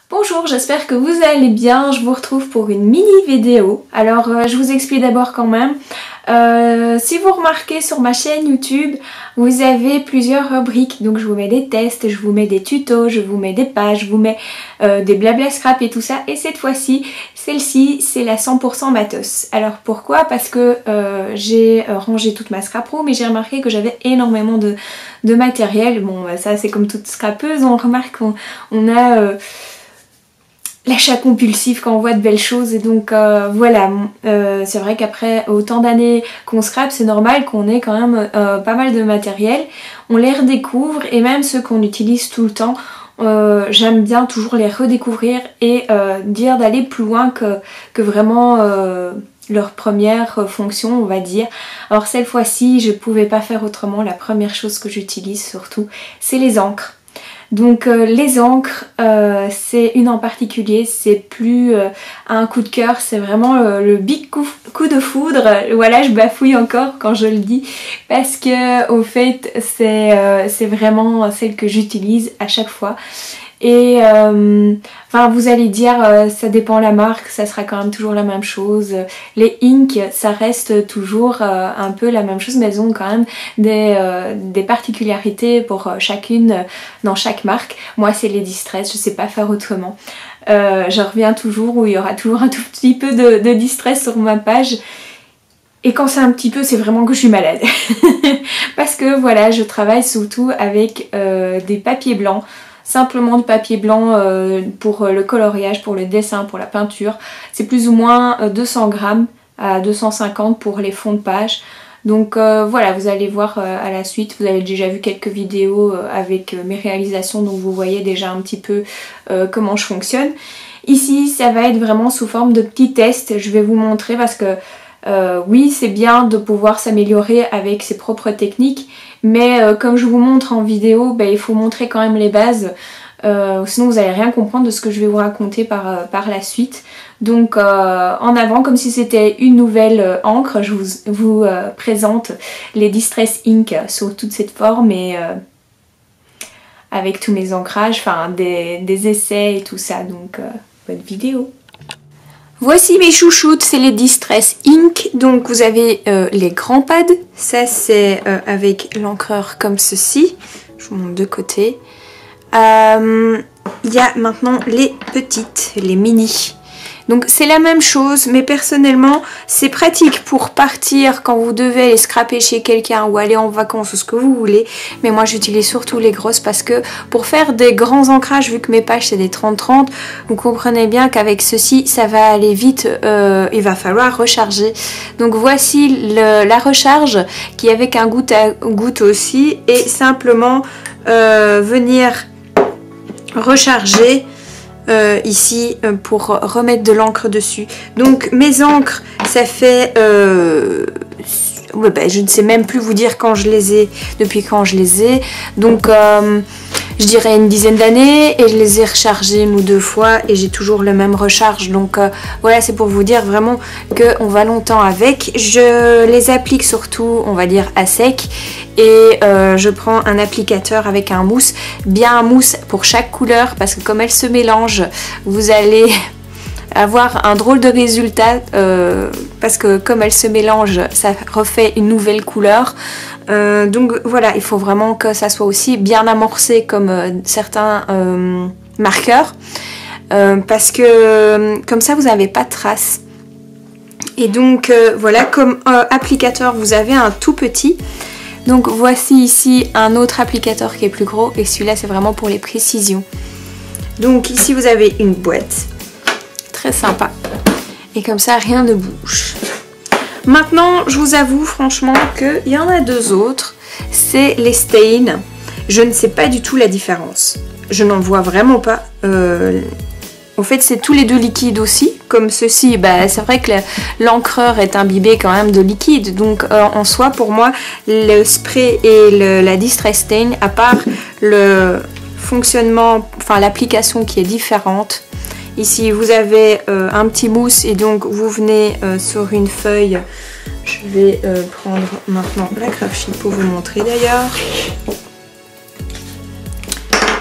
Bonjour, j'espère que vous allez bien, je vous retrouve pour une mini vidéo. Alors je vous explique d'abord quand même, si vous remarquez sur ma chaîne YouTube, vous avez plusieurs rubriques, donc je vous mets des tests, je vous mets des tutos, je vous mets des pages, je vous mets des blabla scrap et tout ça. Et cette fois-ci, celle-ci c'est la 100% matos. Alors pourquoi? Parce que j'ai rangé toute ma scrap room et j'ai remarqué que j'avais énormément de matériel. Bon ça c'est comme toute scrapeuse, on remarque qu'on a... l'achat compulsif quand on voit de belles choses et donc voilà, c'est vrai qu'après autant d'années qu'on scrape, c'est normal qu'on ait quand même pas mal de matériel. On les redécouvre et même ceux qu'on utilise tout le temps, j'aime bien toujours les redécouvrir et dire d'aller plus loin que vraiment leur première fonction, on va dire. Alors cette fois-ci, je pouvais pas faire autrement. La première chose que j'utilise surtout, c'est les encres. Donc les encres, c'est une en particulier, c'est plus un coup de cœur, c'est vraiment le big coup de foudre. Voilà, je bafouille encore quand je le dis parce que au fait c'est vraiment celle que j'utilise à chaque fois. Et enfin vous allez dire ça dépend la marque, ça sera quand même toujours la même chose. Les Ink ça reste toujours un peu la même chose, mais elles ont quand même des particularités pour chacune dans chaque marque. Moi c'est les Distress, je sais pas faire autrement. Je reviens toujours où il y aura toujours un tout petit peu de Distress sur ma page. Et quand c'est un petit peu, c'est vraiment que je suis malade. Parce que voilà, je travaille surtout avec des papiers blancs. Simplement du papier blanc pour le coloriage, pour le dessin, pour la peinture. C'est plus ou moins 200 grammes à 250 pour les fonds de page. Donc voilà, vous allez voir à la suite. Vous avez déjà vu quelques vidéos avec mes réalisations, donc vous voyez déjà un petit peu comment je fonctionne. Ici, ça va être vraiment sous forme de petits tests. Je vais vous montrer parce que oui, c'est bien de pouvoir s'améliorer avec ses propres techniques, mais comme je vous montre en vidéo, il faut montrer quand même les bases, sinon vous n'allez rien comprendre de ce que je vais vous raconter par la suite. Donc en avant, comme si c'était une nouvelle encre, je vous présente les Distress Ink sous toute cette forme et avec tous mes ancrages, enfin des essais et tout ça, donc bonne vidéo. Voici mes chouchoutes, c'est les Distress Ink. Donc vous avez les grands pads, ça c'est avec l'encreur comme ceci. Je vous montre de côté. Il y a maintenant les petites, les mini. Donc c'est la même chose, mais personnellement c'est pratique pour partir quand vous devez aller scraper chez quelqu'un ou aller en vacances ou ce que vous voulez. Mais moi j'utilise surtout les grosses parce que pour faire des grands ancrages, vu que mes pages c'est des 30-30, vous comprenez bien qu'avec ceci ça va aller vite, il va falloir recharger. Donc voici la recharge qui est avec un goutte à goutte aussi et simplement venir recharger ici pour remettre de l'encre dessus. Donc mes encres, ça fait je ne sais même plus vous dire quand je les ai, depuis quand je les ai. Donc je dirais une dizaine d'années et je les ai rechargées une ou deux fois et j'ai toujours le même recharge. Donc voilà, c'est pour vous dire vraiment qu'on va longtemps avec. Je les applique surtout, on va dire, à sec. Et je prends un applicateur avec un mousse, bien un mousse pour chaque couleur parce que comme elles se mélangent, vous allez avoir un drôle de résultat parce que comme elles se mélangent, ça refait une nouvelle couleur. Donc voilà, il faut vraiment que ça soit aussi bien amorcé comme certains marqueurs parce que comme ça vous n'avez pas de traces. Et donc voilà, comme applicateur vous avez un tout petit. Donc voici ici un autre applicateur qui est plus gros et celui-là c'est vraiment pour les précisions. Donc ici vous avez une boîte, très sympa. Et comme ça rien ne bouge. Maintenant je vous avoue franchement qu'il y en a deux autres, c'est les Stain. Je ne sais pas du tout la différence. Je n'en vois vraiment pas. En fait c'est tous les deux liquides aussi, comme ceci, c'est vrai que l'encreur est imbibée quand même de liquide, donc en soi pour moi le spray et la Distress Stain, à part le fonctionnement, enfin l'application qui est différente. Ici vous avez un petit mousse et donc vous venez sur une feuille, je vais prendre maintenant la craft sheet pour vous montrer d'ailleurs.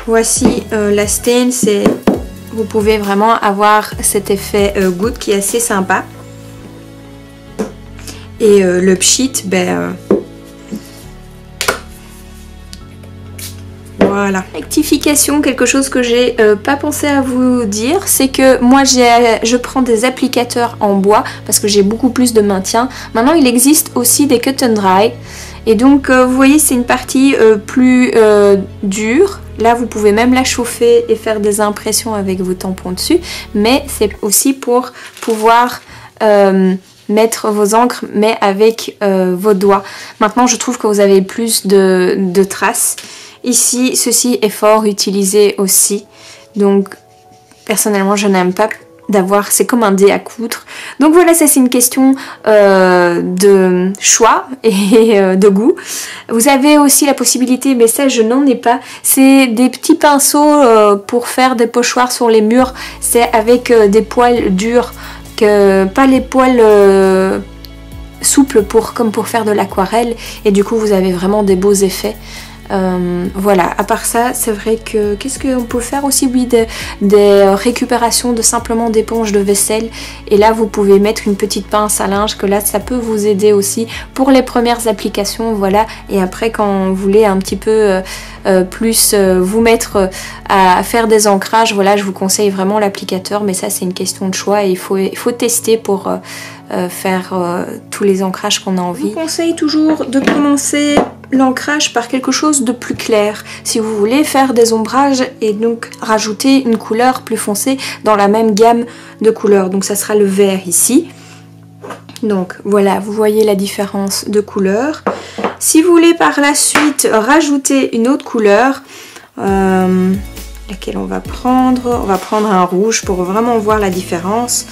Voici la Stain, c'est vous pouvez vraiment avoir cet effet goutte qui est assez sympa. Et le pchit, voilà. Rectification, quelque chose que j'ai pas pensé à vous dire, c'est que moi je prends des applicateurs en bois parce que j'ai beaucoup plus de maintien. Maintenant il existe aussi des cut and dry. Et donc vous voyez c'est une partie plus dure. Là vous pouvez même la chauffer et faire des impressions avec vos tampons dessus. Mais c'est aussi pour pouvoir mettre vos encres mais avec vos doigts. Maintenant je trouve que vous avez plus de traces. Ici ceci est fort utilisé aussi. Donc personnellement je n'aime pas d'avoir, c'est comme un dé à coudre. Donc voilà, ça c'est une question de choix et de goût. Vous avez aussi la possibilité, mais ça je n'en ai pas, c'est des petits pinceaux pour faire des pochoirs sur les murs. C'est avec des poils durs, pas les poils souples comme pour faire de l'aquarelle. Et du coup vous avez vraiment des beaux effets. Voilà, à part ça, c'est vrai que qu'est-ce qu'on peut faire aussi? Oui, des récupérations de simplement d'éponges de vaisselle. Et là, vous pouvez mettre une petite pince à linge, que là, ça peut vous aider aussi pour les premières applications. Voilà, et après, quand vous voulez un petit peu plus vous mettre à faire des ancrages, voilà, je vous conseille vraiment l'applicateur. Mais ça, c'est une question de choix et il faut tester pour faire tous les ancrages qu'on a envie. Je vous conseille toujours de commencer l'ancrage par quelque chose de plus clair si vous voulez faire des ombrages et donc rajouter une couleur plus foncée dans la même gamme de couleurs. Donc ça sera le vert ici. Donc voilà, vous voyez la différence de couleur. Si vous voulez par la suite rajouter une autre couleur, laquelle on va prendre un rouge pour vraiment voir la différence.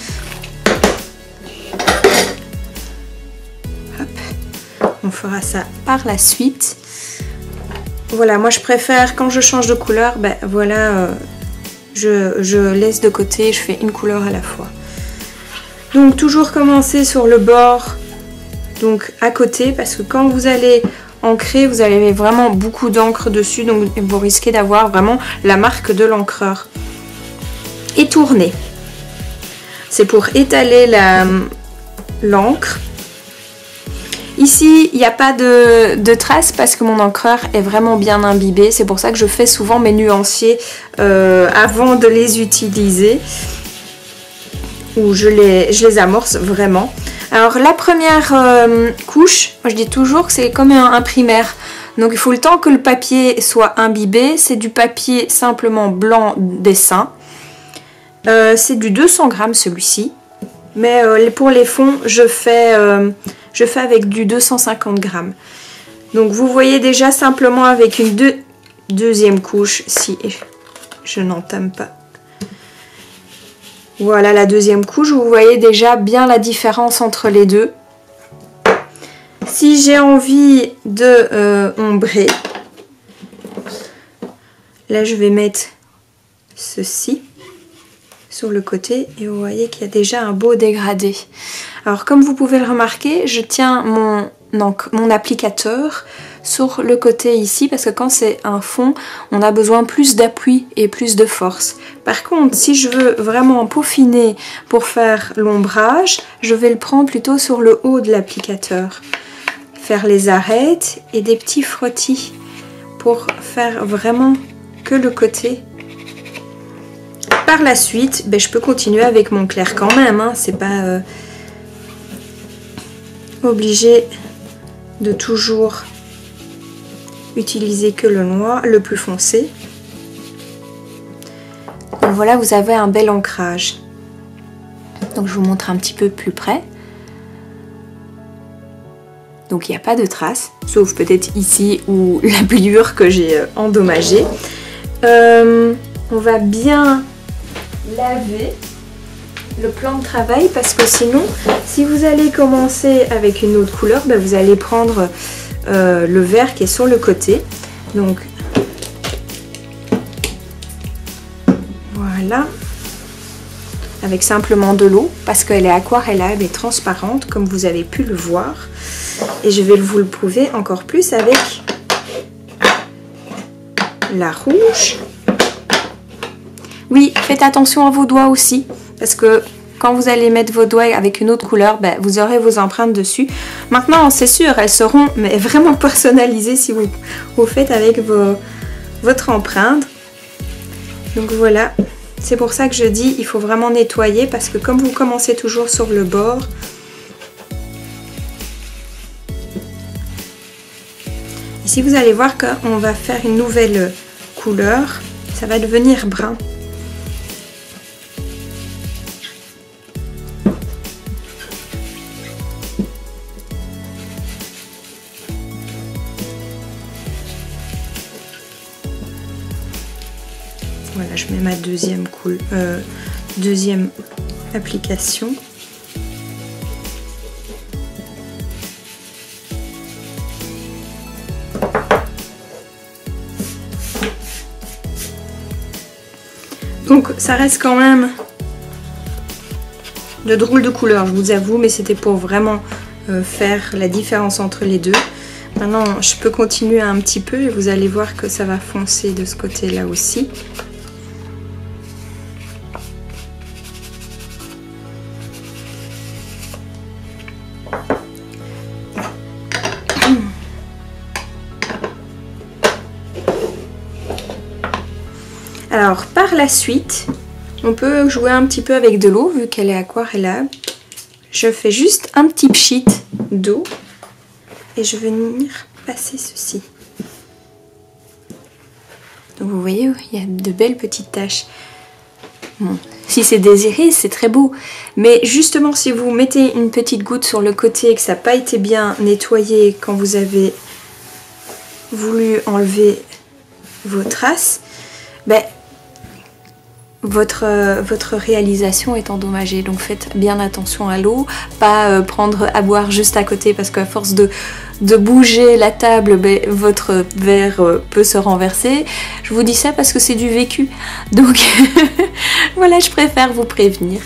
On fera ça par la suite. Voilà, moi je préfère quand je change de couleur, voilà, je laisse de côté, je fais une couleur à la fois. Donc toujours commencer sur le bord, donc à côté, parce que quand vous allez ancrer, vous avez vraiment beaucoup d'encre dessus, donc vous risquez d'avoir vraiment la marque de l'encreur. Et tourner. C'est pour étaler l'encre. Ici, il n'y a pas de traces parce que mon encreur est vraiment bien imbibé. C'est pour ça que je fais souvent mes nuanciers avant de les utiliser. Ou je les amorce vraiment. Alors la première couche, moi je dis toujours que c'est comme un primaire. Donc il faut le temps que le papier soit imbibé. C'est du papier simplement blanc dessin. C'est du 200 grammes celui-ci. Mais pour les fonds, je fais avec du 250 grammes. Donc vous voyez déjà simplement avec une deuxième couche, si je n'entame pas. Voilà la deuxième couche, vous voyez déjà bien la différence entre les deux. Si j'ai envie de ombrer, là je vais mettre ceci sur le côté et vous voyez qu'il y a déjà un beau dégradé. Alors comme vous pouvez le remarquer, je tiens mon applicateur sur le côté ici parce que quand c'est un fond, on a besoin plus d'appui et plus de force. Par contre, si je veux vraiment peaufiner pour faire l'ombrage, je vais le prendre plutôt sur le haut de l'applicateur. Faire les arêtes et des petits frottis pour faire vraiment que le côté. Par la suite, je peux continuer avec mon clair quand même, hein, c'est pas obligé de toujours utiliser que le noir, le plus foncé. Donc voilà, vous avez un bel ancrage. Donc je vous montre un petit peu plus près. Donc il n'y a pas de traces, sauf peut-être ici ou la pliure que j'ai endommagée. On va bien laver le plan de travail parce que sinon, si vous allez commencer avec une autre couleur, vous allez prendre le vert qui est sur le côté. Donc voilà, avec simplement de l'eau parce qu'elle est aquarellable et transparente comme vous avez pu le voir. Et je vais vous le prouver encore plus avec la rouge. Oui, faites attention à vos doigts aussi, parce que quand vous allez mettre vos doigts avec une autre couleur, ben, vous aurez vos empreintes dessus. Maintenant, c'est sûr, elles seront mais vraiment personnalisées si vous faites avec votre empreinte. Donc voilà, c'est pour ça que je dis il faut vraiment nettoyer, parce que comme vous commencez toujours sur le bord, ici vous allez voir qu'on va faire une nouvelle couleur, ça va devenir brun. Voilà, je mets ma deuxième application. Donc ça reste quand même de drôles de couleurs, je vous avoue, mais c'était pour vraiment faire la différence entre les deux. Maintenant, je peux continuer un petit peu et vous allez voir que ça va foncer de ce côté-là aussi. Alors par la suite, on peut jouer un petit peu avec de l'eau vu qu'elle est aquarellable. Je fais juste un petit pchit d'eau et je vais venir passer ceci. Donc vous voyez, il y a de belles petites taches. Bon, si c'est désiré, c'est très beau. Mais justement, si vous mettez une petite goutte sur le côté et que ça n'a pas été bien nettoyé quand vous avez voulu enlever vos traces, ben, votre réalisation est endommagée. Donc faites bien attention à l'eau, pas prendre à boire juste à côté, parce qu'à force de bouger la table, ben, votre verre peut se renverser. Je vous dis ça parce que c'est du vécu, donc voilà, je préfère vous prévenir.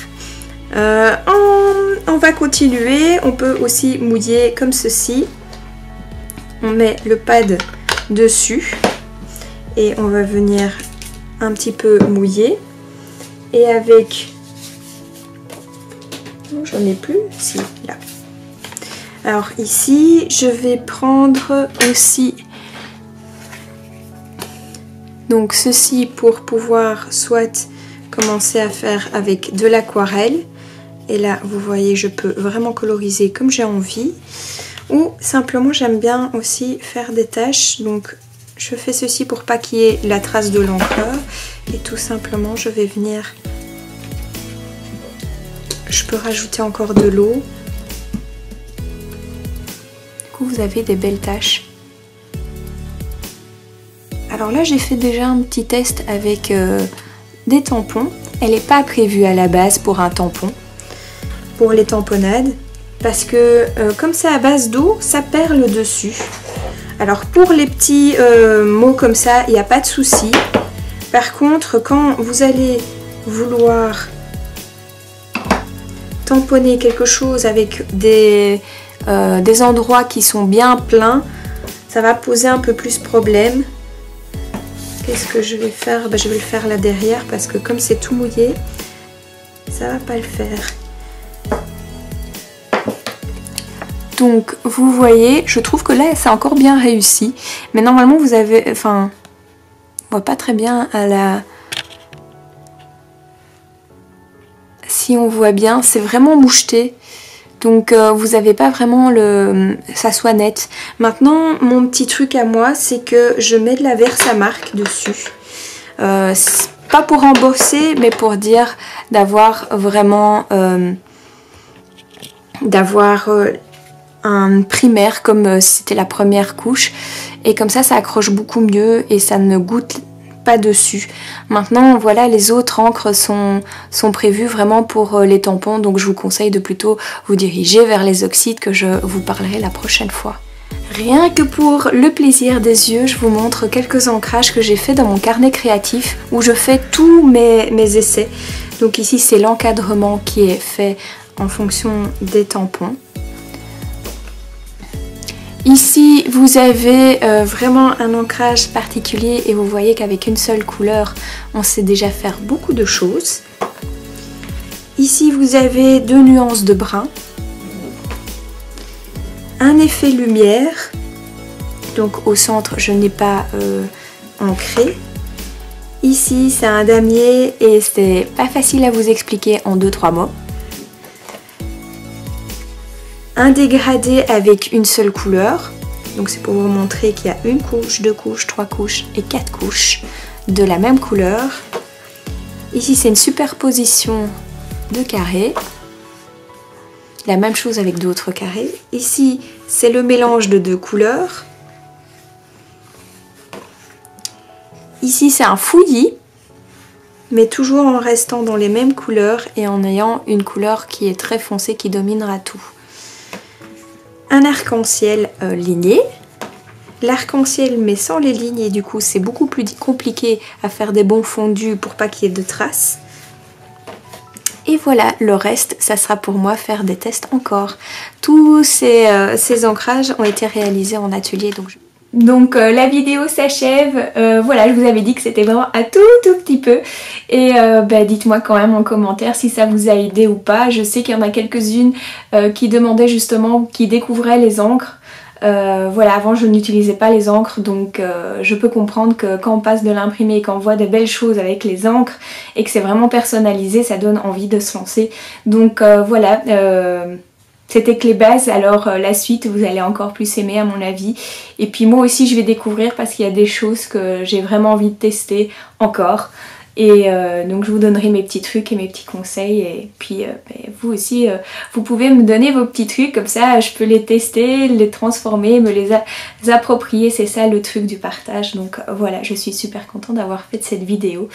On va continuer. On peut aussi mouiller comme ceci. On met le pad dessus et on va venir un petit peu mouiller. Et avec... Oh, j'en ai plus. Si, là. Alors ici, je vais prendre aussi... Donc ceci pour pouvoir soit commencer à faire avec de l'aquarelle. Et là, vous voyez, je peux vraiment coloriser comme j'ai envie. Ou simplement, j'aime bien aussi faire des taches. Donc je fais ceci pour pas qu'il y ait la trace de l'encre. Et tout simplement, je vais venir... Je peux rajouter encore de l'eau. Du coup, vous avez des belles taches. Alors là, j'ai fait déjà un petit test avec des tampons. Elle n'est pas prévue à la base pour un tampon, pour les tamponnades. Parce que comme c'est à base d'eau, ça perd le dessus. Alors pour les petits mots comme ça, il n'y a pas de souci. Par contre, quand vous allez vouloir tamponner quelque chose avec des endroits qui sont bien pleins, ça va poser un peu plus problème. Qu'est-ce que je vais faire? Ben, je vais le faire là derrière parce que comme c'est tout mouillé, ça va pas le faire. Donc vous voyez, je trouve que là c'est encore bien réussi. Mais normalement vous avez... Enfin, on voit pas très bien à la... Si on voit bien, c'est vraiment moucheté. Donc vous n'avez pas vraiment ça soit net. Maintenant, mon petit truc à moi, c'est que je mets de la Versamark dessus. Pas pour embosser, mais pour dire d'avoir vraiment... un primaire comme si c'était la première couche. Et comme ça accroche beaucoup mieux et ça ne goûte pas dessus. Maintenant, voilà, les autres encres sont prévues vraiment pour les tampons. Donc je vous conseille de plutôt vous diriger vers les oxydes que je vous parlerai la prochaine fois. Rien que pour le plaisir des yeux, je vous montre quelques ancrages que j'ai fait dans mon carnet créatif où je fais tous mes essais. Donc ici, c'est l'encadrement qui est fait en fonction des tampons. Ici vous avez vraiment un ancrage particulier et vous voyez qu'avec une seule couleur on sait déjà faire beaucoup de choses. Ici vous avez 2 nuances de brun, un effet lumière, donc au centre je n'ai pas ancré. Ici c'est un damier et c'est pas facile à vous expliquer en 2-3 mots. Un dégradé avec une seule couleur, donc c'est pour vous montrer qu'il y a 1 couche, 2 couches, 3 couches et 4 couches de la même couleur. Ici c'est une superposition de carrés, la même chose avec d'autres carrés. Ici c'est le mélange de 2 couleurs. Ici c'est un fouillis, mais toujours en restant dans les mêmes couleurs et en ayant une couleur qui est très foncée qui dominera tout. Un arc-en-ciel ligné, l'arc-en-ciel mais sans les lignes et du coup c'est beaucoup plus compliqué à faire des bons fondus pour pas qu'il y ait de traces. Et voilà, le reste ça sera pour moi faire des tests encore. Tous ces ancrages ont été réalisés en atelier, donc la vidéo s'achève. Voilà, je vous avais dit que c'était vraiment un tout petit peu. Et dites-moi quand même en commentaire si ça vous a aidé ou pas. Je sais qu'il y en a quelques-unes qui demandaient justement, qui découvraient les encres. Voilà, avant je n'utilisais pas les encres, donc je peux comprendre que quand on passe de l'imprimé et qu'on voit des belles choses avec les encres et que c'est vraiment personnalisé, ça donne envie de se lancer. Donc voilà. C'était que les bases, alors la suite vous allez encore plus aimer à mon avis. Et puis moi aussi je vais découvrir parce qu'il y a des choses que j'ai vraiment envie de tester encore. Et donc je vous donnerai mes petits trucs et mes petits conseils. Et puis vous aussi, vous pouvez me donner vos petits trucs, comme ça je peux les tester, les transformer, me les approprier. C'est ça le truc du partage. Donc voilà, je suis super contente d'avoir fait cette vidéo.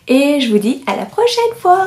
Et je vous dis à la prochaine fois!